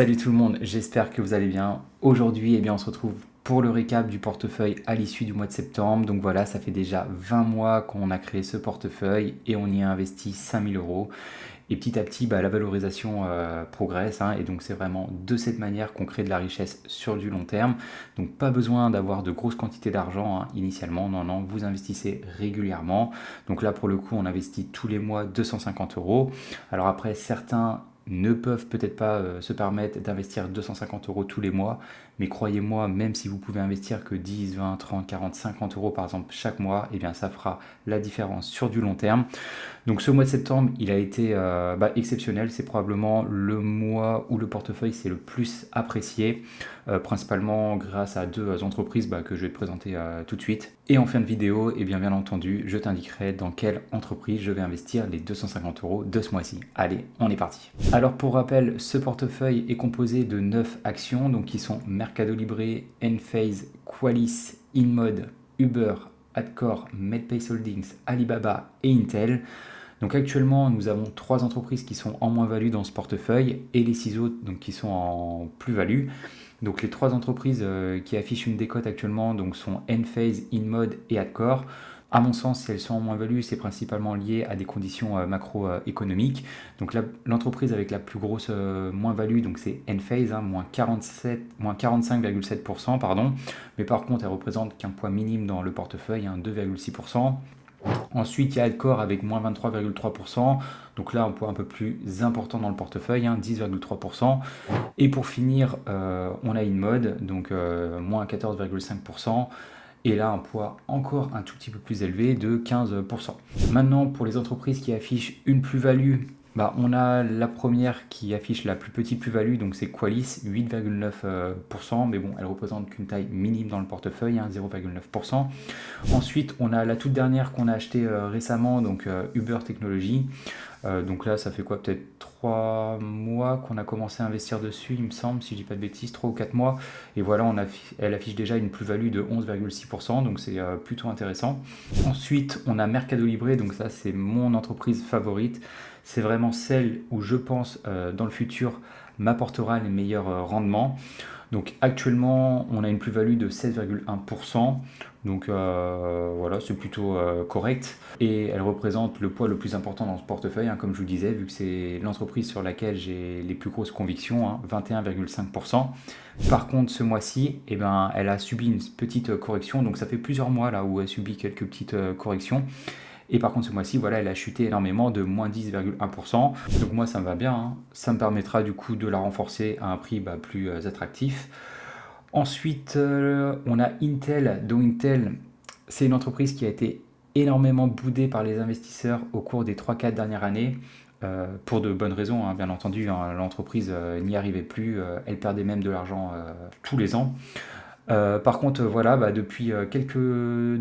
Salut tout le monde, j'espère que vous allez bien. Aujourd'hui, on se retrouve pour le récap du portefeuille à l'issue du mois de septembre. Donc voilà, ça fait déjà 20 mois qu'on a créé ce portefeuille et on y a investi 5000 euros. Et petit à petit, la valorisation progresse, et donc c'est vraiment de cette manière qu'on crée de la richesse sur du long terme. Donc pas besoin d'avoir de grosses quantités d'argent initialement, non, vous investissez régulièrement. Donc là pour le coup, on investit tous les mois 250 euros. Alors après, certains ne peuvent peut-être pas se permettre d'investir 250 euros tous les mois, mais croyez-moi, même si vous pouvez investir que 10, 20, 30, 40, 50 euros par exemple chaque mois, ça fera la différence sur du long terme. Donc ce mois de septembre, il a été exceptionnel. C'est probablement le mois où le portefeuille s'est le plus apprécié, principalement grâce à deux entreprises que je vais te présenter tout de suite. Et en fin de vidéo, bien entendu, je t'indiquerai dans quelle entreprise je vais investir les 250 euros de ce mois-ci. Allez, on est parti. Alors pour rappel, ce portefeuille est composé de 9 actions, donc qui sont Mercado Libre, Enphase, Qualys, InMode, Uber, Adcore, Medpace Holdings, Alibaba et Intel. Donc actuellement, nous avons 3 entreprises qui sont en moins-value dans ce portefeuille et les 6 autres qui sont en plus-value. Donc les 3 entreprises qui affichent une décote actuellement sont Enphase, InMode et Adcore. À mon sens, si elles sont en moins-value, c'est principalement lié à des conditions macroéconomiques. Donc l'entreprise avec la plus grosse moins-value, c'est Enphase, moins 45,7%, pardon. Mais par contre, elle représente qu'un poids minime dans le portefeuille, 2,6%. Ensuite, il y a Adcore avec moins 23,3%. Donc là, un poids un peu plus important dans le portefeuille, 10,3%. Et pour finir, on a InMode, donc moins 14,5%. Et là, un poids encore un tout petit peu plus élevé de 15%. Maintenant, pour les entreprises qui affichent une plus-value, on a la première qui affiche la plus petite plus-value, donc c'est Qualys, 8,9%, mais bon, elle représente qu'une taille minime dans le portefeuille, 0,9%. Ensuite, on a la toute dernière qu'on a achetée récemment, donc Uber Technologies. Donc là, ça fait quoi, peut-être 3 mois qu'on a commencé à investir dessus, il me semble, si je dis pas de bêtises, 3 ou 4 mois. Et voilà, elle affiche déjà une plus-value de 11,6%, donc c'est plutôt intéressant. Ensuite, on a Mercado Libre, donc ça c'est mon entreprise favorite. C'est vraiment celle où je pense dans le futur m'apportera les meilleurs rendements. Donc actuellement, on a une plus-value de 7,1%. Donc voilà, c'est plutôt correct. Et elle représente le poids le plus important dans ce portefeuille, comme je vous le disais, vu que c'est l'entreprise sur laquelle j'ai les plus grosses convictions, 21,5%. Par contre, ce mois-ci, elle a subi une petite correction. Donc ça fait plusieurs mois là où elle subit quelques petites corrections. Et par contre, ce mois-ci, elle a chuté énormément de moins 10,1%. Donc moi, ça me va bien. Ça me permettra du coup de la renforcer à un prix plus attractif. Ensuite, on a Intel. Donc Intel, c'est une entreprise qui a été énormément boudée par les investisseurs au cours des 3-4 dernières années. Pour de bonnes raisons, bien entendu. L'entreprise n'y arrivait plus. Elle perdait même de l'argent tous les ans. Par contre,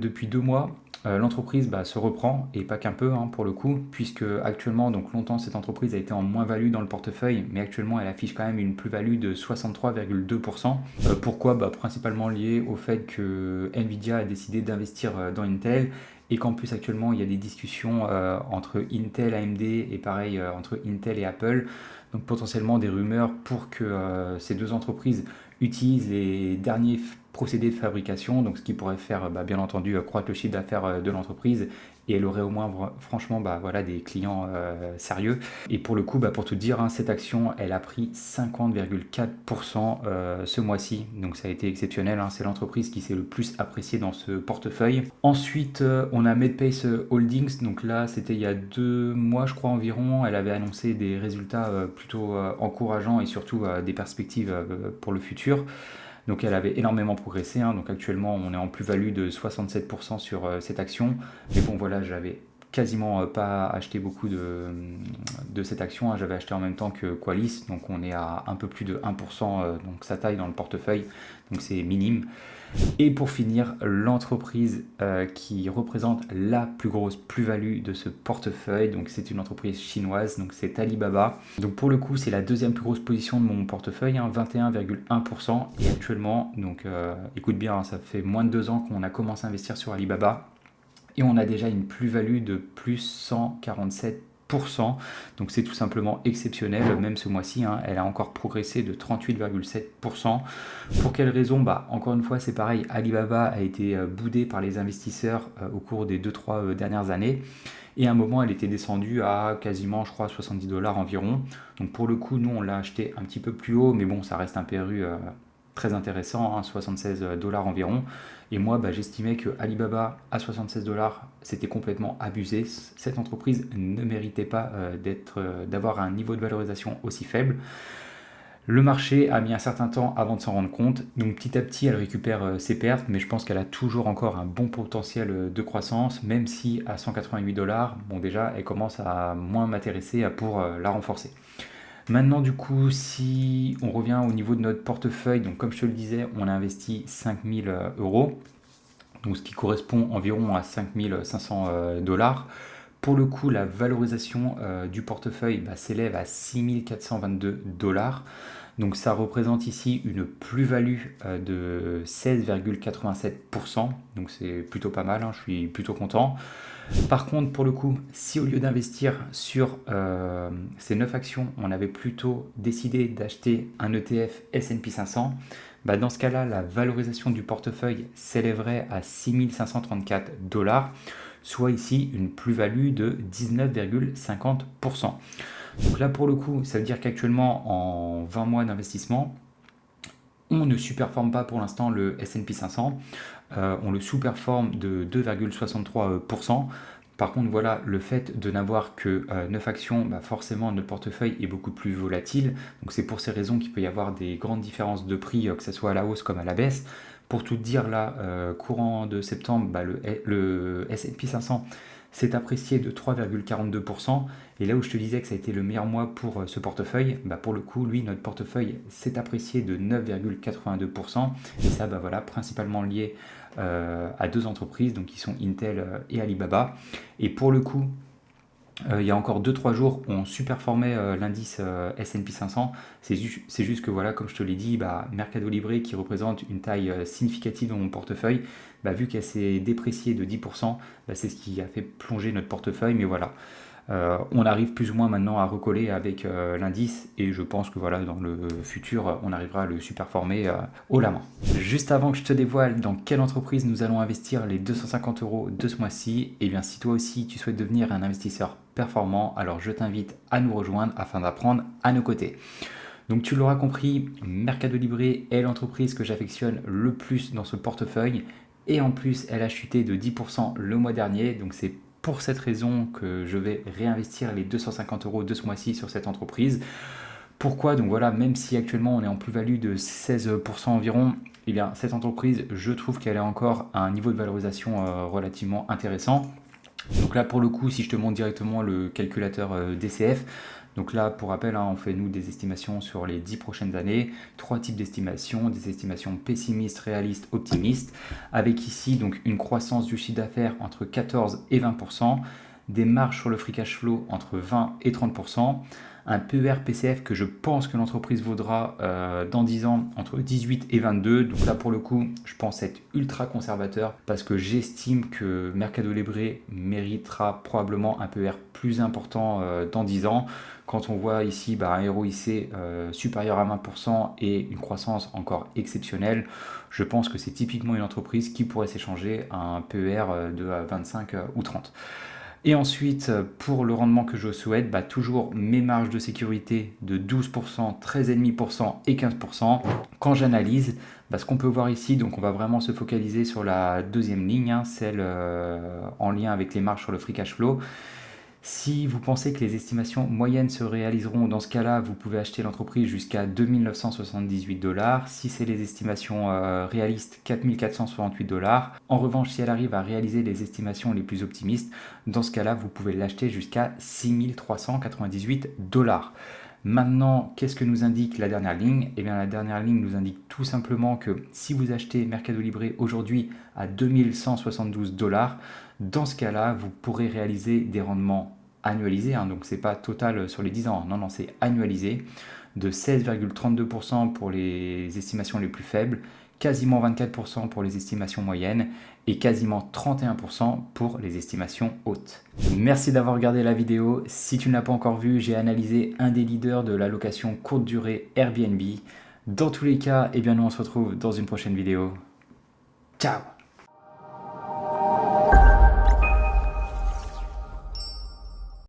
depuis 2 mois, l'entreprise se reprend, et pas qu'un peu pour le coup, puisque actuellement, donc longtemps, cette entreprise a été en moins-value dans le portefeuille, mais actuellement elle affiche quand même une plus-value de 63,2%. Pourquoi Principalement lié au fait que Nvidia a décidé d'investir dans Intel, et qu'en plus actuellement il y a des discussions entre Intel, AMD, et pareil entre Intel et Apple, donc potentiellement des rumeurs pour que ces deux entreprises utilisent les derniers procédés de fabrication, donc ce qui pourrait faire bien entendu croître le chiffre d'affaires de l'entreprise, et elle aurait au moins franchement des clients sérieux. Et pour le coup, pour tout dire, cette action elle a pris 50,4% ce mois-ci, donc ça a été exceptionnel, c'est l'entreprise qui s'est le plus appréciée dans ce portefeuille. Ensuite, on a Medpace Holdings, donc là c'était il y a 2 mois je crois environ, elle avait annoncé des résultats plutôt encourageants et surtout des perspectives pour le futur. Donc elle avait énormément progressé, donc actuellement on est en plus-value de 67% sur cette action. Mais bon voilà, j'avais quasiment pas acheté beaucoup de cette action, j'avais acheté en même temps que Qualys, donc on est à un peu plus de 1%, donc sa taille dans le portefeuille, donc c'est minime. Et pour finir, l'entreprise qui représente la plus grosse plus-value de ce portefeuille, donc c'est une entreprise chinoise, donc c'est Alibaba. Donc pour le coup, c'est la deuxième plus grosse position de mon portefeuille, 21,1%. Et actuellement, donc écoute bien, ça fait moins de 2 ans qu'on a commencé à investir sur Alibaba. Et on a déjà une plus-value de plus 147 Donc c'est tout simplement exceptionnel, même ce mois-ci, hein, elle a encore progressé de 38,7%. Pour quelle raison? Encore une fois, c'est pareil, Alibaba a été boudé par les investisseurs au cours des 2-3 dernières années. Et à un moment, elle était descendue à quasiment, je crois, 70 dollars environ. Donc pour le coup, nous, on l'a acheté un petit peu plus haut, mais bon, ça reste un PRU très intéressant, hein, 76 dollars environ. Et moi, j'estimais que Alibaba à 76 dollars, c'était complètement abusé. Cette entreprise ne méritait pas d'avoir un niveau de valorisation aussi faible. Le marché a mis un certain temps avant de s'en rendre compte, donc petit à petit elle récupère ses pertes, mais je pense qu'elle a toujours encore un bon potentiel de croissance, même si à 188 dollars, bon déjà elle commence à moins m'intéresser pour la renforcer. Maintenant du coup, si on revient au niveau de notre portefeuille, donc comme je te le disais, on a investi 5000 euros, donc ce qui correspond environ à 5500 dollars. Pour le coup, la valorisation du portefeuille s'élève à 6422 dollars. Donc ça représente ici une plus-value de 16,87%. Donc c'est plutôt pas mal, hein, je suis plutôt content. Par contre, pour le coup, si au lieu d'investir sur ces 9 actions, on avait plutôt décidé d'acheter un ETF S&P 500, dans ce cas-là, la valorisation du portefeuille s'élèverait à 6534 dollars, soit ici une plus-value de 19,50%. Donc là, pour le coup, ça veut dire qu'actuellement, en 20 mois d'investissement, on ne surperforme pas pour l'instant le S&P 500, on le sous-performe de 2,63%. Par contre, voilà, le fait de n'avoir que 9 actions, forcément notre portefeuille est beaucoup plus volatile. Donc c'est pour ces raisons qu'il peut y avoir des grandes différences de prix, que ce soit à la hausse comme à la baisse. Pour tout dire, là, courant de septembre, le S&P 500 s'est apprécié de 3,42%. Et là où je te disais que ça a été le meilleur mois pour ce portefeuille, pour le coup, lui, notre portefeuille s'est apprécié de 9,82%. Et ça, voilà, principalement lié à deux entreprises, donc qui sont Intel et Alibaba. Et pour le coup, il y a encore 2-3 jours, on surperformait l'indice S&P 500. C'est juste que, voilà, comme je te l'ai dit, Mercado Libre, qui représente une taille significative dans mon portefeuille, vu qu'elle s'est dépréciée de 10%, c'est ce qui a fait plonger notre portefeuille. Mais voilà, on arrive plus ou moins maintenant à recoller avec l'indice, et je pense que voilà, dans le futur, on arrivera à le surperformer haut la main. Juste avant que je te dévoile dans quelle entreprise nous allons investir les 250 euros de ce mois-ci, et bien si toi aussi tu souhaites devenir un investisseur performant, alors je t'invite à nous rejoindre afin d'apprendre à nos côtés. Donc tu l'auras compris, Mercado Libre est l'entreprise que j'affectionne le plus dans ce portefeuille, et en plus elle a chuté de 10% le mois dernier, donc c'est pour cette raison que je vais réinvestir les 250 euros de ce mois-ci sur cette entreprise. Pourquoi? Donc voilà, même si actuellement on est en plus-value de 16% environ, eh bien cette entreprise, je trouve qu'elle est encore à un niveau de valorisation relativement intéressant. Donc là pour le coup, si je te montre directement le calculateur DCF, donc là pour rappel, on fait nous des estimations sur les 10 prochaines années, 3 types d'estimations, des estimations pessimistes, réalistes, optimistes, avec ici donc une croissance du chiffre d'affaires entre 14 et 20%, des marges sur le free cash flow entre 20 et 30%, un PER PCF que je pense que l'entreprise vaudra dans 10 ans entre 18 et 22. Donc là pour le coup, je pense être ultra conservateur parce que j'estime que Mercado Libre méritera probablement un PER plus important dans 10 ans. Quand on voit ici un ROIC supérieur à 20% et une croissance encore exceptionnelle, je pense que c'est typiquement une entreprise qui pourrait s'échanger à un PER de 25 ou 30. Et ensuite, pour le rendement que je souhaite, toujours mes marges de sécurité de 12%, 13,5% et 15%. Quand j'analyse, ce qu'on peut voir ici, donc on va vraiment se focaliser sur la deuxième ligne, celle en lien avec les marges sur le free cash flow. Si vous pensez que les estimations moyennes se réaliseront, dans ce cas-là, vous pouvez acheter l'entreprise jusqu'à 2978 dollars. Si c'est les estimations réalistes, 4468 dollars. En revanche, si elle arrive à réaliser les estimations les plus optimistes, dans ce cas-là, vous pouvez l'acheter jusqu'à 6398 dollars. Maintenant, qu'est-ce que nous indique la dernière ligne? Eh bien, la dernière ligne nous indique tout simplement que si vous achetez Mercado Libre aujourd'hui à 2172 dollars, dans ce cas-là, vous pourrez réaliser des rendements annualisés, donc c'est pas total sur les 10 ans, non, c'est annualisé, de 16,32% pour les estimations les plus faibles, quasiment 24% pour les estimations moyennes et quasiment 31% pour les estimations hautes. Merci d'avoir regardé la vidéo. Si tu ne l'as pas encore vu, j'ai analysé un des leaders de la location courte durée Airbnb. Dans tous les cas, eh bien nous on se retrouve dans une prochaine vidéo. Ciao!